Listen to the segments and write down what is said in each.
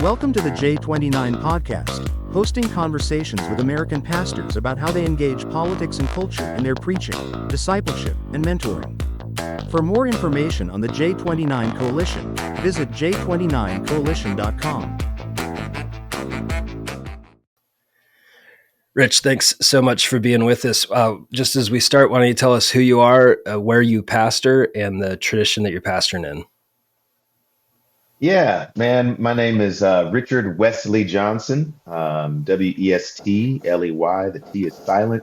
Welcome to the J29 Podcast, hosting conversations with American pastors about how they engage politics and culture in their preaching, discipleship, and mentoring. For more information on the J29 Coalition, visit j29coalition.com. Rich, thanks so much for being with us. Just as we start, why don't you tell us who you are, where you pastor, and the tradition that you're pastoring in? Yeah, man, my name is Richard Wesley Johnson, Wesley. The T is silent.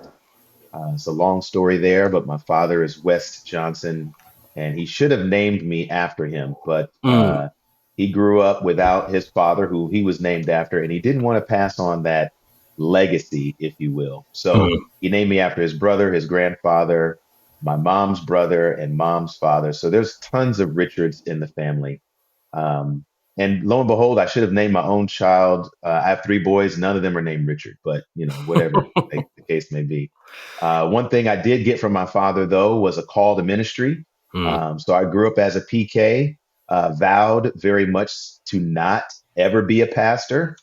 It's a long story there, but my father is West Johnson, and he should have named me after him, but he grew up without his father, who he was named after, and he didn't want to pass on that legacy, if you will. So he named me after his brother, his grandfather, my mom's brother, and mom's father. So there's tons of Richards in the family. And lo and behold, I should have named my own child. I have three boys. None of them are named Richard, but whatever the case may be. One thing I did get from my father, though, was a call to ministry. So I grew up as a PK, vowed very much to not ever be a pastor.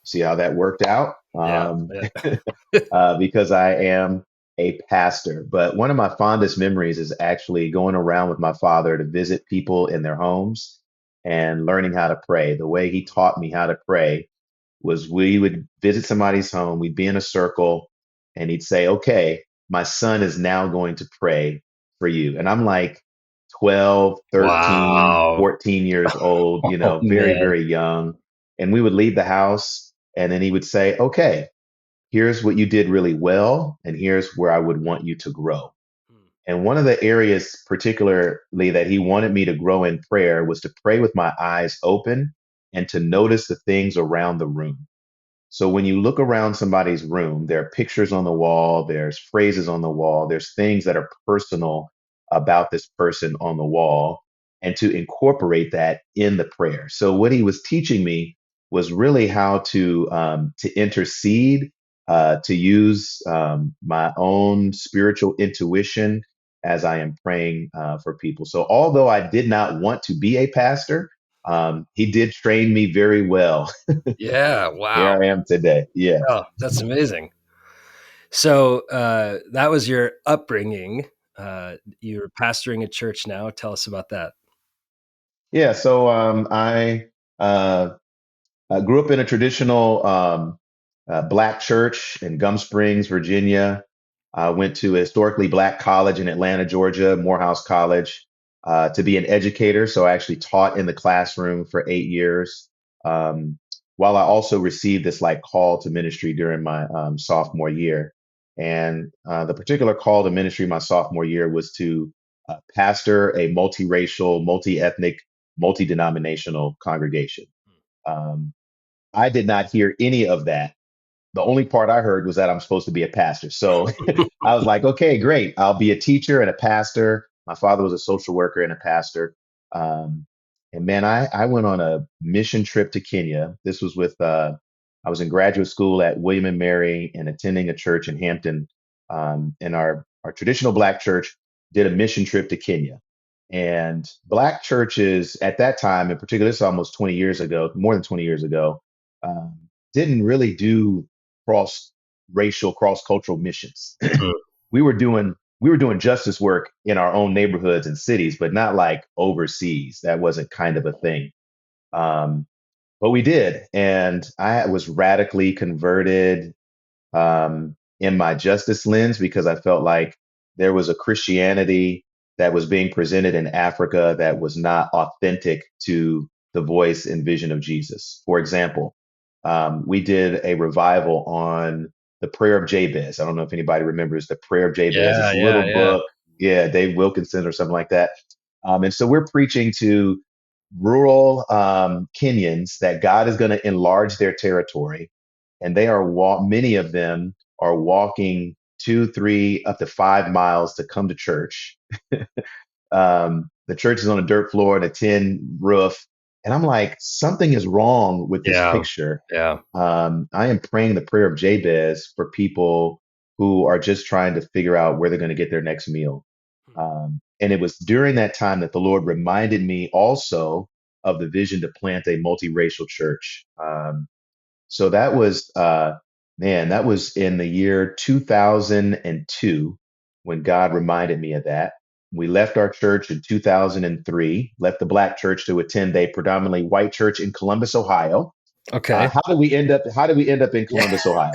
See how that worked out? Because I am a pastor. But one of my fondest memories is actually going around with my father to visit people in their homes and learning how to pray. The way he taught me how to pray was we would visit somebody's home, we'd be in a circle, and he'd say, okay, my son is now going to pray for you. And I'm like 12, 13, Wow. 14 years old, very, very young. And we would leave the house, and then he would say, okay, here's what you did really well, and here's where I would want you to grow. And one of the areas particularly that he wanted me to grow in prayer was to pray with my eyes open and to notice the things around the room. So when you look around somebody's room, there are pictures on the wall, there's phrases on the wall, there's things that are personal about this person on the wall, and to incorporate that in the prayer. So what he was teaching me was really how to intercede, to use my own spiritual intuition as I am praying for people. So although I did not want to be a pastor, he did train me very well. Yeah, wow. Here I am today. Yeah. Oh, that's amazing. So that was your upbringing. You're pastoring a church now. Tell us about that. Yeah. So I grew up in a traditional Black church in Gum Springs, Virginia. I went to a historically Black college in Atlanta, Georgia, Morehouse College, to be an educator. So I actually taught in the classroom for 8 years, while I also received this call to ministry during my sophomore year. And the particular call to ministry my sophomore year was to pastor a multiracial, multi-ethnic, multi-denominational congregation. I did not hear any of that. The only part I heard was that I'm supposed to be a pastor. So I was like, okay, great. I'll be a teacher and a pastor. My father was a social worker and a pastor. And man, I went on a mission trip to Kenya. This was I was in graduate school at William and Mary and attending a church in Hampton. And our traditional Black church did a mission trip to Kenya. And Black churches at that time, in particular, this is almost 20 years ago, more than 20 years ago, didn't really do cross-racial, cross-cultural missions. We were doing justice work in our own neighborhoods and cities, but not like overseas. That wasn't kind of a thing. But we did, and I was radically converted in my justice lens because I felt like there was a Christianity that was being presented in Africa that was not authentic to the voice and vision of Jesus. For example, we did a revival on the prayer of Jabez. I don't know if anybody remembers the prayer of Jabez. It's a little book. Yeah, Dave Wilkinson or something like that. And so we're preaching to rural Kenyans that God is going to enlarge their territory. And they are many of them are walking 2, 3, up to 5 miles to come to church. The church is on a dirt floor and a tin roof. And I'm like, something is wrong with this picture. Yeah. I am praying the prayer of Jabez for people who are just trying to figure out where they're going to get their next meal. And it was during that time that the Lord reminded me also of the vision to plant a multiracial church. So that was, man, that was in the year 2002 when God reminded me of that. We left our church in 2003, left the black church to attend a predominantly white church in Columbus, Ohio. Okay. How did we end up? How did we end up in Yeah. Columbus, Ohio?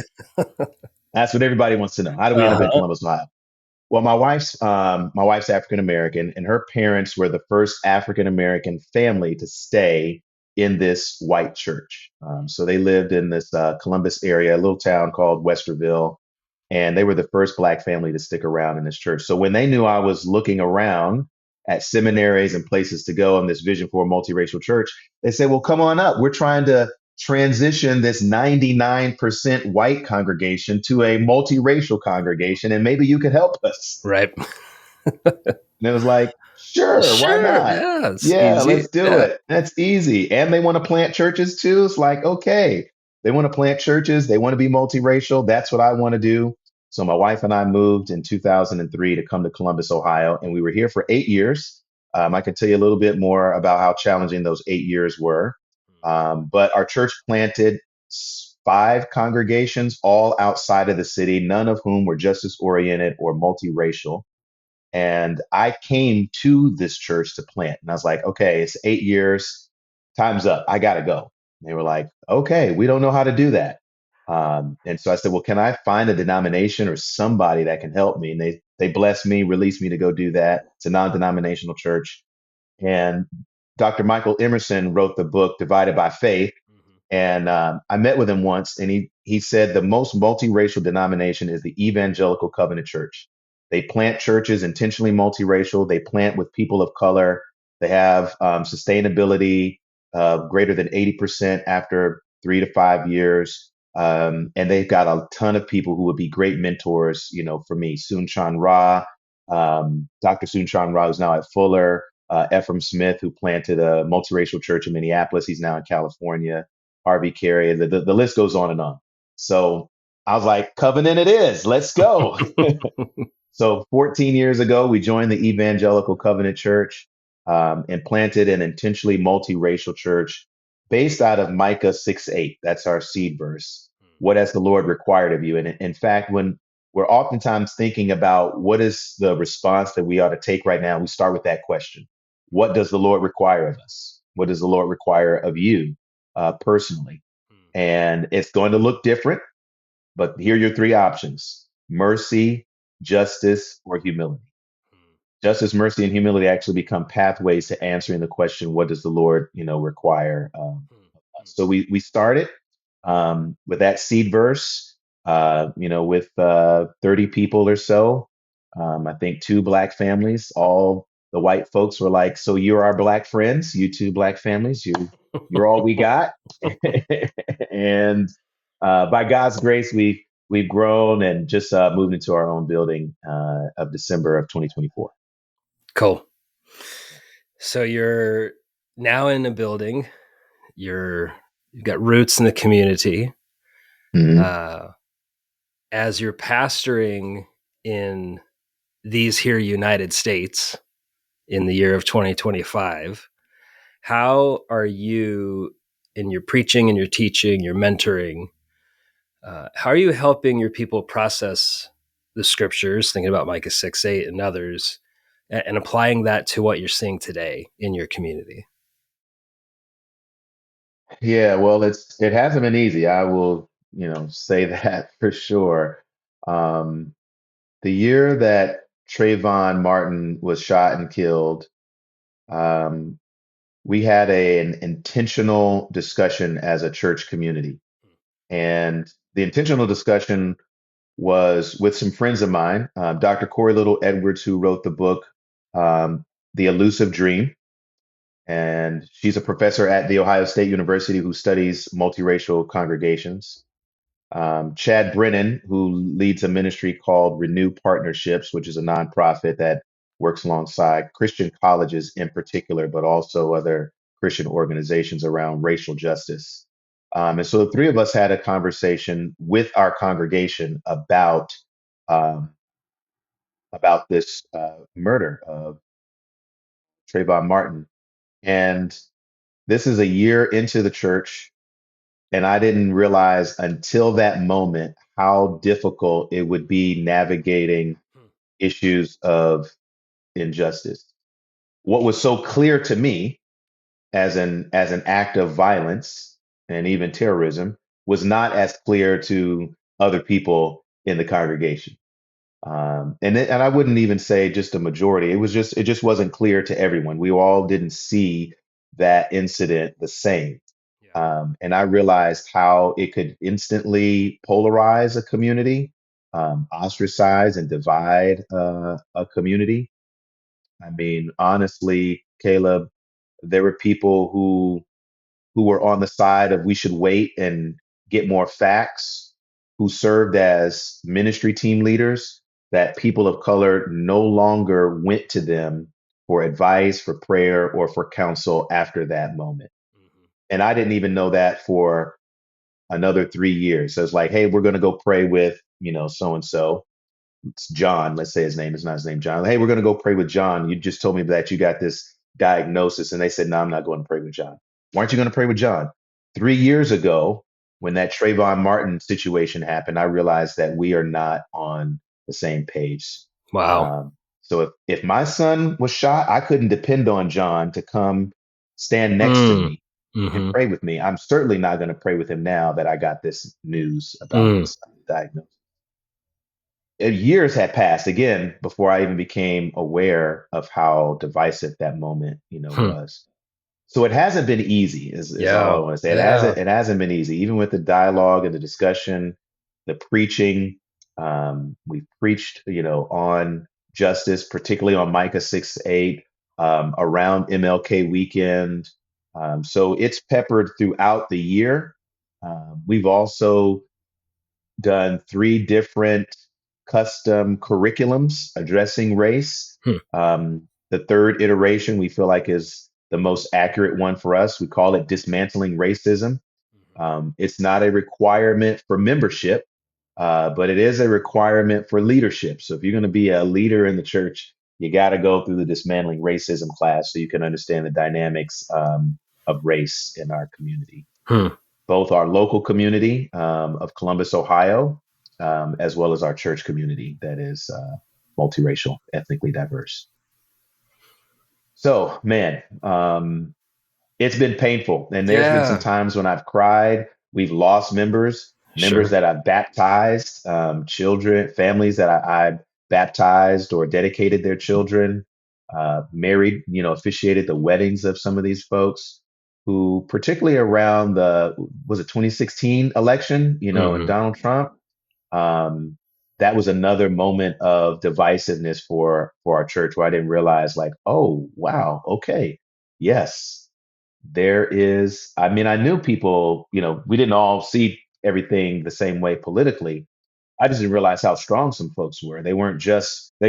That's what everybody wants to know. How did we end up in Uh-huh. Columbus, Ohio? Well, my wife's African American, and her parents were the first African American family to stay in this white church. So they lived in this Columbus area, a little town called Westerville, and they were the first black family to stick around in this church. So when they knew I was looking around at seminaries and places to go in this vision for a multiracial church, they said, "Well, come on up. We're trying to transition this 99% white congregation to a multiracial congregation, and maybe you could help us." Right. And it was like, sure, why Sure. not? Yeah. It's Yeah, easy. let's do Yeah. it. That's easy. And they want to plant churches too. It's like, okay, they want to plant churches. They want to be multiracial. That's what I want to do. So my wife and I moved in 2003 to come to Columbus, Ohio, and we were here for 8 years. I can tell you a little bit more about how challenging those 8 years were. But our church planted five congregations, all outside of the city, none of whom were justice oriented or multiracial. And I came to this church to plant. And I was like, okay, it's 8 years. Time's up. I got to go. And they were like, okay, we don't know how to do that. And so I said, well, can I find a denomination or somebody that can help me? And they blessed me, released me to go do that. It's a non-denominational church. And Dr. Michael Emerson wrote the book Divided by Faith. And I met with him once, and he said the most multiracial denomination is the Evangelical Covenant Church. They plant churches intentionally multiracial. They plant with people of color. They have sustainability greater than 80% after 3 to 5 years. And they've got a ton of people who would be great mentors, for me. Soon Chan Ra, Dr. Soon Chan Ra, who's now at Fuller, Ephraim Smith, who planted a multiracial church in Minneapolis. He's now in California. Harvey Carey, the list goes on and on. So I was like, covenant it is. Let's go. So 14 years ago, we joined the Evangelical Covenant Church and planted an intentionally multiracial church based out of Micah 6:8. That's our seed verse. What has the Lord required of you? And in fact, when we're oftentimes thinking about what is the response that we ought to take right now, we start with that question. What does the Lord require of us? What does the Lord require of you personally? And it's going to look different, but here are your three options: mercy, justice, or humility. Justice, mercy, and humility actually become pathways to answering the question, what does the Lord, require? So we started with that seed verse, with 30 people or so. I think two black families. All the white folks were like, "So you're our black friends, you two black families. You're all we got." And by God's grace, we've grown and just moved into our own building of December of 2024. Cool. So you're now in a building. You've got roots in the community. Mhm. As you're pastoring in these here United States in the year of 2025, how are you, in your preaching and your teaching, your mentoring, how are you helping your people process the scriptures, thinking about Micah 6:8 and others, and applying that to what you're seeing today in your community? Yeah, well, it hasn't been easy. I will, say that for sure. Um, the year that Trayvon Martin was shot and killed, um, we had an intentional discussion as a church community. And the intentional discussion was with some friends of mine, Dr. Corey Little Edwards, who wrote the book, The Elusive Dream. And she's a professor at The Ohio State University who studies multiracial congregations. Chad Brennan, who leads a ministry called Renew Partnerships, which is a nonprofit that works alongside Christian colleges in particular, but also other Christian organizations around racial justice. And so the three of us had a conversation with our congregation um, about this murder of Trayvon Martin. And this is a year into the church, and I didn't realize until that moment how difficult it would be navigating issues of injustice. What was so clear to me as an act of violence and even terrorism was not as clear to other people in the congregation. And I wouldn't even say just a majority. It just wasn't clear to everyone. We all didn't see that incident the same. Yeah. And I realized how it could instantly polarize a community, ostracize and divide a community. I mean, honestly, Caleb, there were people who were on the side of we should wait and get more facts, who served as ministry team leaders, that people of color no longer went to them for advice, for prayer, or for counsel after that moment. Mm-hmm. And I didn't even know that for another 3 years. So it's like, hey, we're going to go pray with, so and so. It's John. Let's say his name is not his name, John. Hey, we're going to go pray with John. You just told me that you got this diagnosis. And they said, no, I'm not going to pray with John. Why aren't you going to pray with John? 3 years ago, when that Trayvon Martin situation happened, I realized that we are not on the same page. Wow. So if my son was shot, I couldn't depend on John to come stand next to me and pray with me. I'm certainly not going to pray with him now that I got this news about his diagnosis. Years had passed again before I even became aware of how divisive that moment, was. So it hasn't been easy, is all I want to say. It hasn't been easy, even with the dialogue and the discussion, the preaching. We've preached, on justice, particularly on Micah 6:8, around MLK weekend. So it's peppered throughout the year. We've also done 3 different custom curriculums addressing race. The third iteration we feel like is the most accurate one for us. We call it Dismantling Racism. It's not a requirement for membership, but it is a requirement for leadership. So if you're going to be a leader in the church, you got to go through the Dismantling Racism class so you can understand the dynamics of race in our community. Both our local community of Columbus, Ohio, as well as our church community that is multiracial, ethnically diverse. So, man, it's been painful. And there's been some times when I've cried. We've lost members that I've baptized, children, families that I baptized or dedicated their children, married, officiated the weddings of some of these folks who, particularly around was it 2016 election, and Donald Trump, that was another moment of divisiveness for our church where I didn't realize like, oh, wow, okay, yes, there is. I mean, I knew people, we didn't all see everything the same way politically. I just didn't realize how strong some folks were. They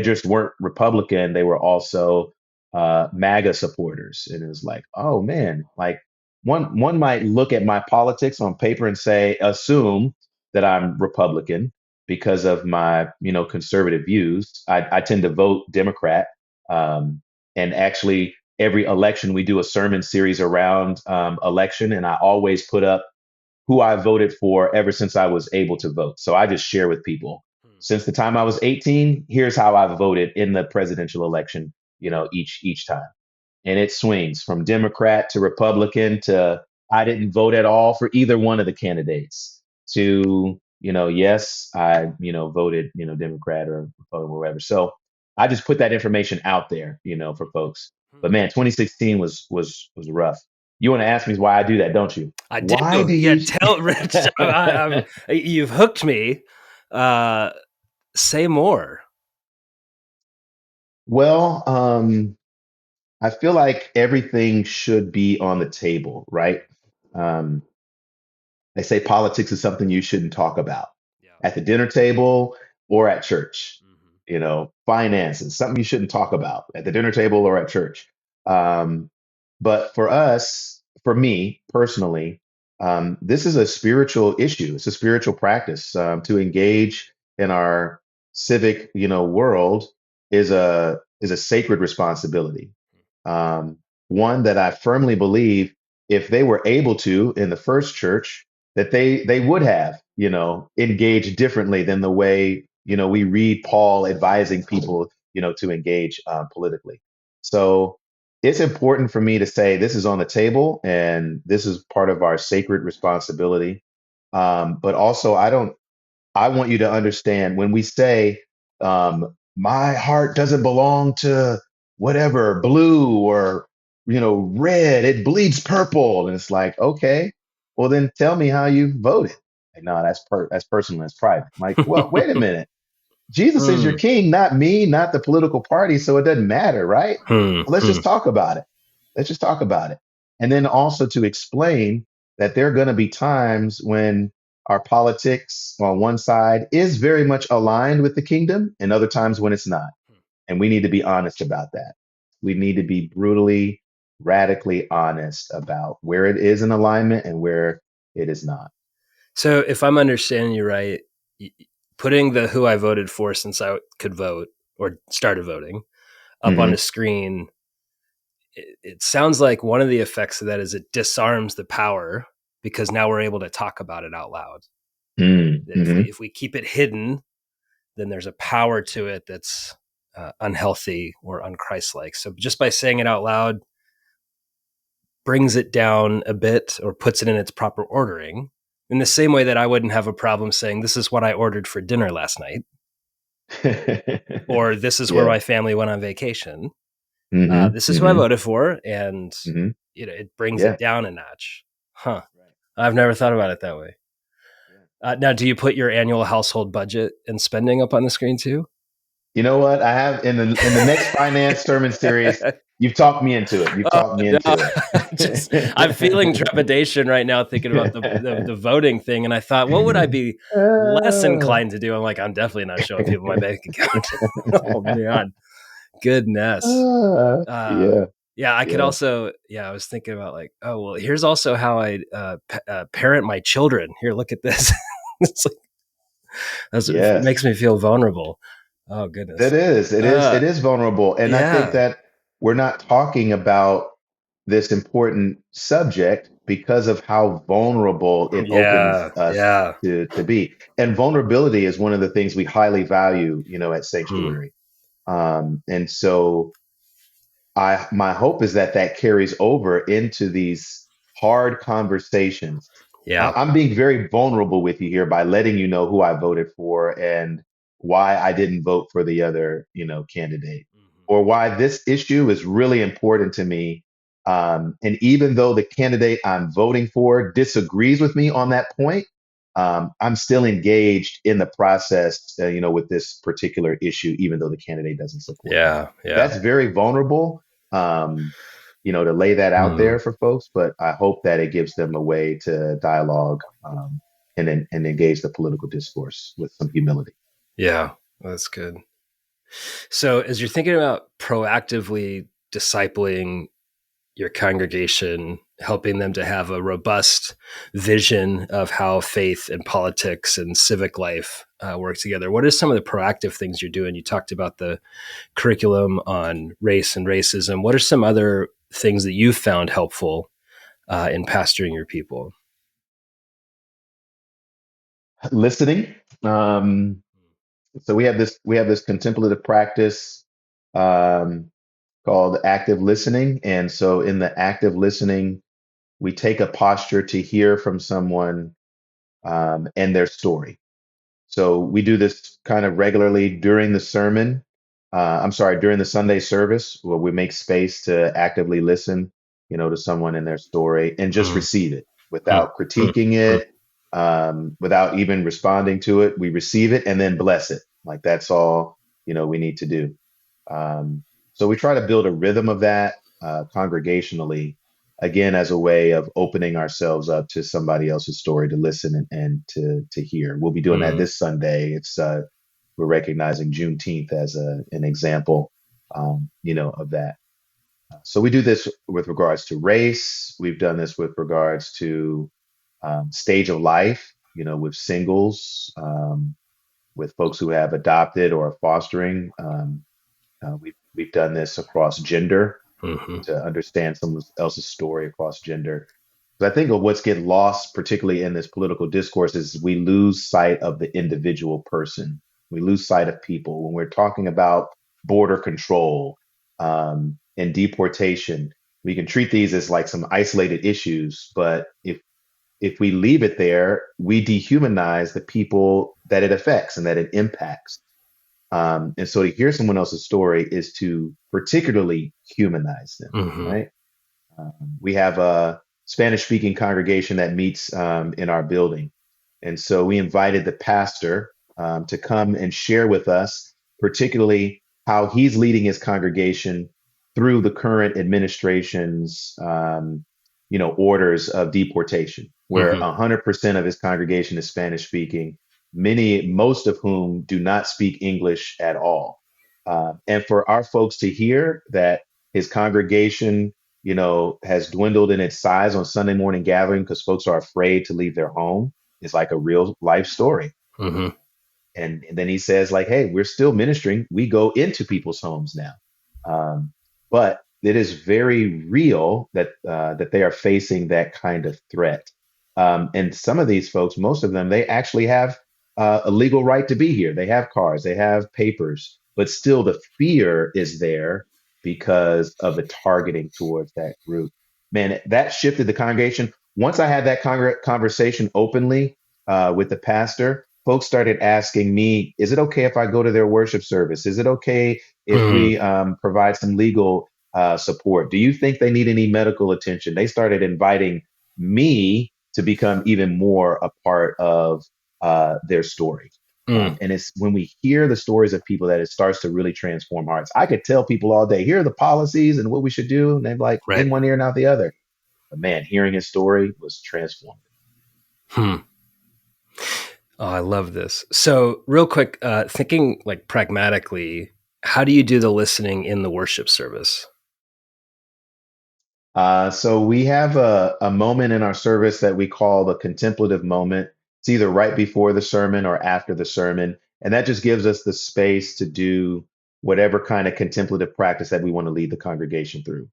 just weren't Republican. They were also MAGA supporters. And it was like, oh man, like one might look at my politics on paper and assume that I'm Republican because of my, conservative views. I tend to vote Democrat. And actually every election we do a sermon series around election, and I always put up who I voted for ever since I was able to vote. So I just share with people since the time I was 18, here's how I voted in the presidential election, each time. And it swings from Democrat to Republican to I didn't vote at all for either one of the candidates to, yes, I, voted, Democrat or Republican or whatever. So I just put that information out there, for folks. But man, 2016 was rough. You want to ask me why I do that, don't you? I Why do. do Yeah, you? you've hooked me. Say more. Well, I feel like everything should be on the table, right? Um, they say politics is something you shouldn't talk about at the dinner table or at church. Finances, something you shouldn't talk about at the dinner table or at church. But for me personally, this is a spiritual issue. It's a spiritual practice. To engage in our civic, world is a sacred responsibility. One that I firmly believe if they were able to in the first church, that they would have, engaged differently than the way, we read Paul advising people, to engage politically. So it's important for me to say this is on the table and this is part of our sacred responsibility. But also, I want you to understand when we say, my heart doesn't belong to whatever blue or, red, it bleeds purple. And it's like, okay, well, then tell me how you voted. Like, no, that's personal, that's private. I'm like, well, wait a minute. Jesus is your Hmm. king, not me, not the political party. So it doesn't matter, right? Hmm. Let's Hmm. just talk about it. Let's just talk about it. And then also to explain that there are going to be times when our politics on one side is very much aligned with the kingdom and other times when it's not. And we need to be honest about that. We need to be brutally, radically honest about where it is in alignment and where it is not. So if I'm understanding you right, putting the who I voted for since I could vote or started voting up on Mm-hmm. a screen, it sounds like one of the effects of that is it disarms the power because now we're able to talk about it out loud. That Mm-hmm. if we keep it hidden, then there's a power to it that's unhealthy or unchristlike. So just by saying it out loud brings it down a bit or puts it in its proper ordering. In the same way that I wouldn't have a problem saying this is what I ordered for dinner last night, or this is where Yeah. my family went on vacation. Mm-hmm. This is who I Mm-hmm. voted for, and Mm-hmm. it brings Yeah. it down a notch. Huh? Right. I've never thought about it that way. Yeah. Now, do you put your annual household budget and spending up on the screen too? You know what? I have in the next finance sermon series, you've talked me into it. You've Oh talked me no! into I'm feeling it. trepidation right now thinking about the voting thing, and I thought, what would I be less inclined to do? I'm like, I'm definitely not showing people my bank account. Oh man, goodness. Uh, yeah, yeah, I could yeah, also. Yeah, I was thinking about like, oh well, here's also how I parent my children. Here, look at this. It's like it yes. makes me feel vulnerable. Oh goodness. It is. It is. Uh, It is vulnerable, and I think yeah. that we're not talking about this important subject because of how vulnerable it opens Yeah. us Yeah. to be. And vulnerability is one of the things we highly value, at Hmm. Sanctuary. And so my hope is that that carries over into these hard conversations. Yeah. I'm being very vulnerable with you here by letting you know who I voted for and why I didn't vote for the other, candidate, or why this issue is really important to me. And even though the candidate I'm voting for disagrees with me on that point, I'm still engaged in the process, with this particular issue, even though the candidate doesn't support me. Yeah. Yeah. That's very vulnerable, to lay that out Hmm. there for folks. But I hope that it gives them a way to dialogue, and engage the political discourse with some humility. Yeah. That's good. So, as you're thinking about proactively discipling your congregation, helping them to have a robust vision of how faith and politics and civic life work together, what are some of the proactive things you're doing? You talked about the curriculum on race and racism. What are some other things that you've found helpful in pastoring your people? Listening. So we have this contemplative practice, um, called active listening, and so in the active listening, we take a posture to hear from someone, and their story. So we do this kind of regularly during the sermon. I'm sorry, during the Sunday service, where we make space to actively listen, to someone and their story, and just Mm, receive it mm, without mm, critiquing mm. it, without even responding to it. We receive it and then bless it. Like that's all we need to do. Um, so we try to build a rhythm of that, congregationally, again, as a way of opening ourselves up to somebody else's story to listen and to hear. We'll be doing that Mm. this Sunday. We're recognizing Juneteenth as an example, of that. So we do this with regards to race. We've done this with regards to, stage of life, with singles, with folks who have adopted or are fostering. We've done this across gender Mhm. to understand someone else's story across gender. But I think of what's get lost, particularly in this political discourse, is we lose sight of the individual person. We lose sight of people when we're talking about border control and deportation. We can treat these as like some isolated issues, but if we leave it there, we dehumanize the people that it affects and that it impacts. And so to hear someone else's story is to particularly humanize them, Hmm. right? We have a Spanish speaking congregation that meets in our building. And so we invited the pastor to come and share with us, particularly how he's leading his congregation through the current administration's, orders of deportation, where Hmm. 100% of his congregation is Spanish speaking, most of whom do not speak English at all. And for our folks to hear that his congregation has dwindled in its size on Sunday morning gathering because folks are afraid to leave their home is like a real life story. Hmm. And then he says, like, hey, we're still ministering. We go into people's homes now. But it is very real that they are facing that kind of threat. And some of these folks, most of them, they actually have a legal right to be here. They have cars, they have papers, but still the fear is there because of the targeting towards that group. Man, that shifted the congregation. Once I had that conversation openly with the pastor, folks started asking me, is it okay if I go to their worship service? Is it okay if Hmm. we provide some legal support? Do you think they need any medical attention? They started inviting me to become even more a part of their story. Mm. And it's when we hear the stories of people that it starts to really transform hearts. I could tell people all day, here are the policies and what we should do. And they're like Right. in one ear and out the other. But man, hearing his story was transformative. Hmm. Oh, I love this. So, real quick, thinking like pragmatically, how do you do the listening in the worship service? So we have a moment in our service that we call the contemplative moment. It's either right before the sermon or after the sermon. And that just gives us the space to do whatever kind of contemplative practice that we want to lead the congregation through.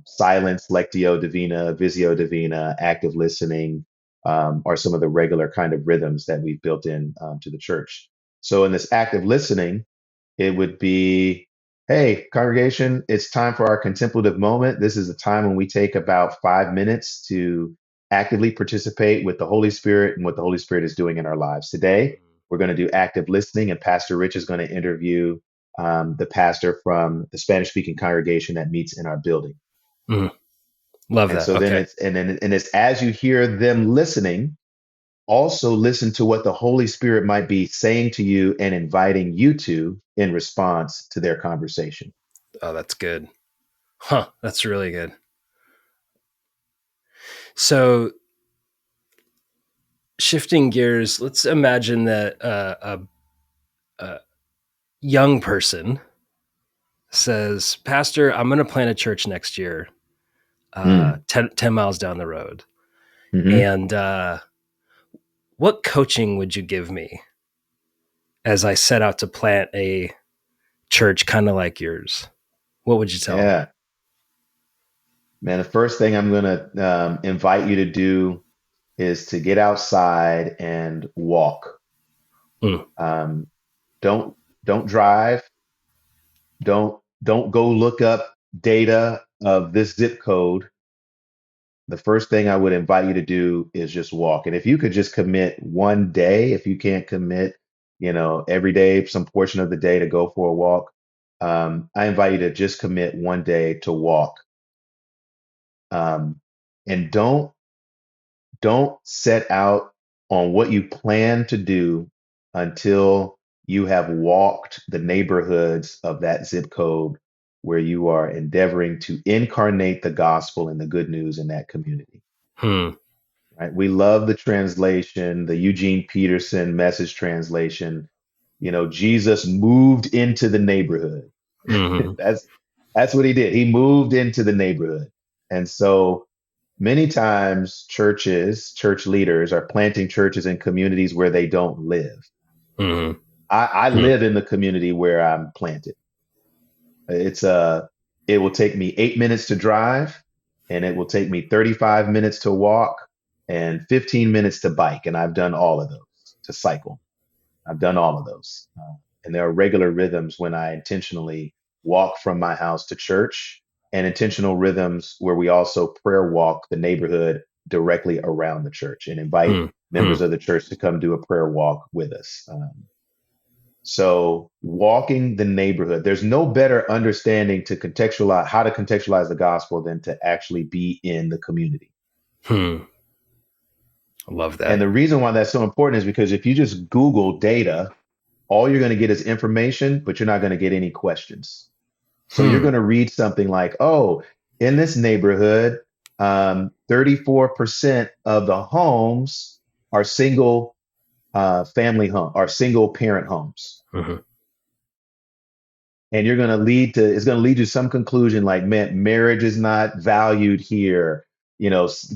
Silence, lectio divina, visio divina, active listening are some of the regular kind of rhythms that we've built in to the church. So in this active listening, it would be, hey, congregation, it's time for our contemplative moment. This is a time when we take about 5 minutes to actively participate with the Holy Spirit and what the Holy Spirit is doing in our lives. Today, we're going to do active listening, and Pastor Rich is going to interview the pastor from the Spanish speaking congregation that meets in our building. Mm. Love And that. so then Okay. it's as you hear them listening, also listen to what the Holy Spirit might be saying to you and inviting you to in response to their conversation. Oh, that's good. Huh. That's really good. So, shifting gears, let's imagine that a young person says, Pastor, I'm going to plant a church next year, Mm. 10 miles down the road. Hmm. And what coaching would you give me as I set out to plant a church kind of like yours? What would you tell me? Yeah, man. The first thing I'm going to invite you to do is to get outside and walk. Mm. Um, don't drive. Don't go look up data of this zip code. The first thing I would invite you to do is just walk. And if you could just commit one day, if you can't commit, every day, some portion of the day to go for a walk, I invite you to just commit one day to walk. Um, and don't set out on what you plan to do until you have walked the neighborhoods of that zip code where you are endeavoring to incarnate the gospel and the good news in that community. Hmm. Right? We love the translation, the Eugene Peterson message translation. Jesus moved into the neighborhood. Hmm. That's what he did. He moved into the neighborhood. And so many times church leaders are planting churches in communities where they don't live. Hmm. I Hmm. live in the community where I'm planted. It's it will take me 8 minutes to drive, and it will take me 35 minutes to walk and 15 minutes to bike. And I've done all of those to cycle. I've done all of those. And there are regular rhythms when I intentionally walk from my house to church, and intentional rhythms where we also prayer walk the neighborhood directly around the church and invite Hmm. members of the church to come do a prayer walk with us. So walking the neighborhood, there's no better understanding to contextualize how to contextualize the gospel than to actually be in the community. Hmm. I love that. And the reason why that's so important is because if you just Google data, all you're going to get is information, but you're not going to get any questions. So you're Hmm. going to read something like, oh, in this neighborhood, 34% of the homes are single family home or single parent homes. Hmm. And you're going to it's going to lead you to some conclusion like, man, marriage is not valued here.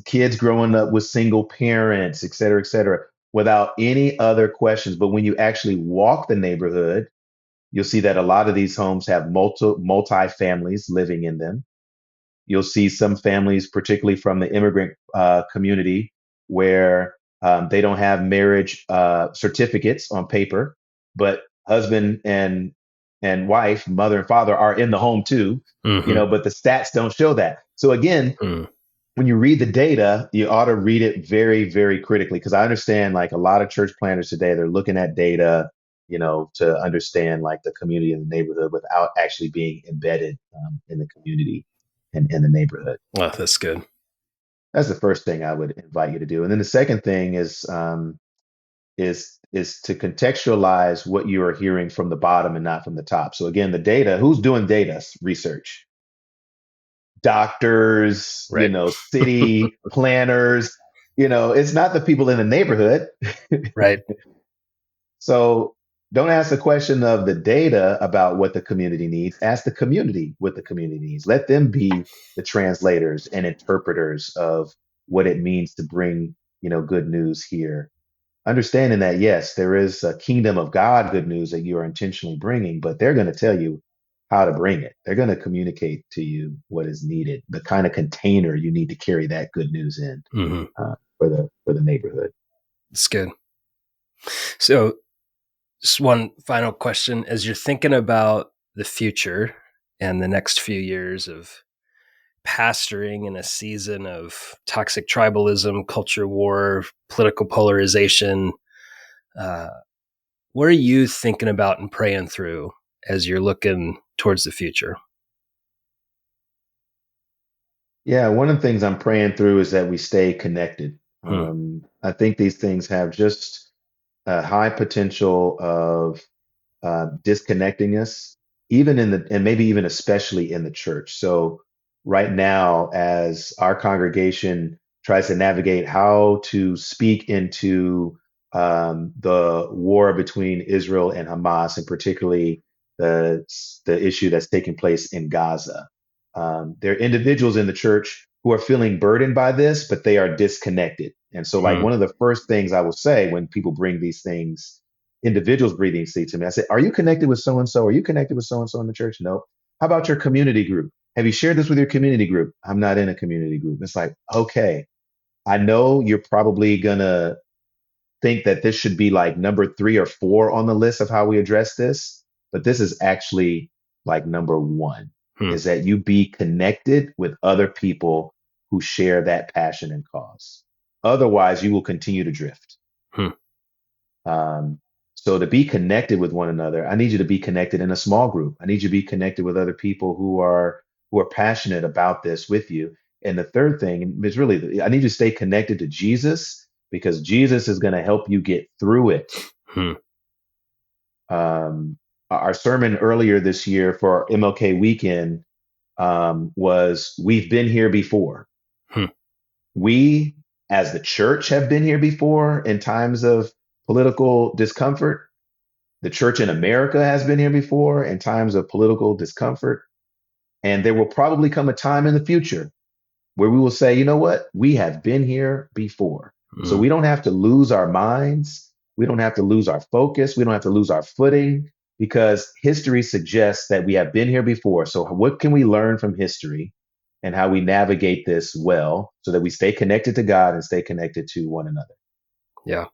Kids growing up with single parents, et cetera, without any other questions. But when you actually walk the neighborhood, you'll see that a lot of these homes have multi families living in them. You'll see some families, particularly from the immigrant community, where they don't have marriage certificates on paper, but husband and wife, mother and father are in the home too. Hmm. But the stats don't show that. So again, Hmm. when you read the data, you ought to read it very, very critically, because I understand like a lot of church planners today, they're looking at data, to understand like the community and the neighborhood without actually being embedded in the community and in the neighborhood. Oh, that's good. That's the first thing I would invite you to do. And then the second thing is to contextualize what you are hearing from the bottom and not from the top. So again, the data, who's doing data research? Doctors, Right. city planners, it's not the people in the neighborhood. Right. So don't ask the question of the data about what the community needs. Ask the community what the community needs. Let them be the translators and interpreters of what it means to bring, good news here. Understanding that, yes, there is a kingdom of God good news that you are intentionally bringing, but they're going to tell you how to bring it. They're going to communicate to you what is needed, the kind of container you need to carry that good news in Hmm. for the neighborhood. That's good. So, just one final question. As you're thinking about the future and the next few years of pastoring in a season of toxic tribalism, culture war, political polarization, uh, what are you thinking about and praying through as you're looking towards the future? Yeah, one of the things I'm praying through is that we stay connected. Hmm. I think these things have just a high potential of disconnecting us, even and maybe even especially in the church. So right now, as our congregation tries to navigate how to speak into the war between Israel and Hamas, and particularly the issue that's taking place in Gaza, there are individuals in the church who are feeling burdened by this, but they are disconnected. And so, like, Hmm. one of the first things I will say when people bring these things, individuals breathing seat to me, I say, are you connected with so and so? Are you connected with so and so in the church? No. How about your community group? Have you shared this with your community group? I'm not in a community group. It's like, okay, I know you're probably gonna think that this should be like number 3 or 4 on the list of how we address this, but this is actually like number 1, Hmm. is that you be connected with other people who share that passion and cause. Otherwise, you will continue to drift. Hmm. Um, so to be connected with one another, I need you to be connected in a small group. I need you to be connected with other people who are passionate about this with you. And the third thing is really, I need you to stay connected to Jesus, because Jesus is going to help you get through it. Hmm. Our sermon earlier this year for MLK weekend was, "We've been here before." Hmm. We, as the church, have been here before in times of political discomfort. The church in America has been here before in times of political discomfort. And there will probably come a time in the future where we will say, you know what? We have been here before. So Hmm. we don't have to lose our minds. We don't have to lose our focus. We don't have to lose our footing, because history suggests that we have been here before. So what can we learn from history and how we navigate this well so that we stay connected to God and stay connected to one another. Yeah.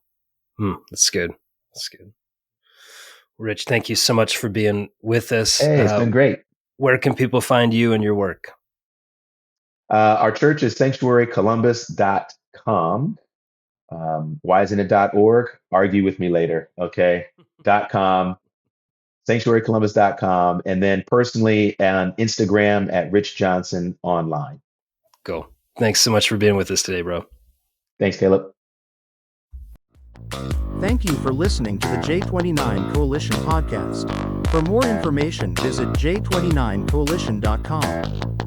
That's good. That's good. Rich, thank you so much for being with us. Hey, it's been great. Where can people find you and your work? Our church is sanctuarycolumbus.com. Why isn't it .org? Argue with me later. Okay. .com, sanctuarycolumbus.com, and then personally on Instagram at Rich Johnson Online. Go. Thanks so much for being with us today, bro. Thanks, Caleb. Thank you for listening to the J29 Coalition Podcast. For more information, visit j29coalition.com.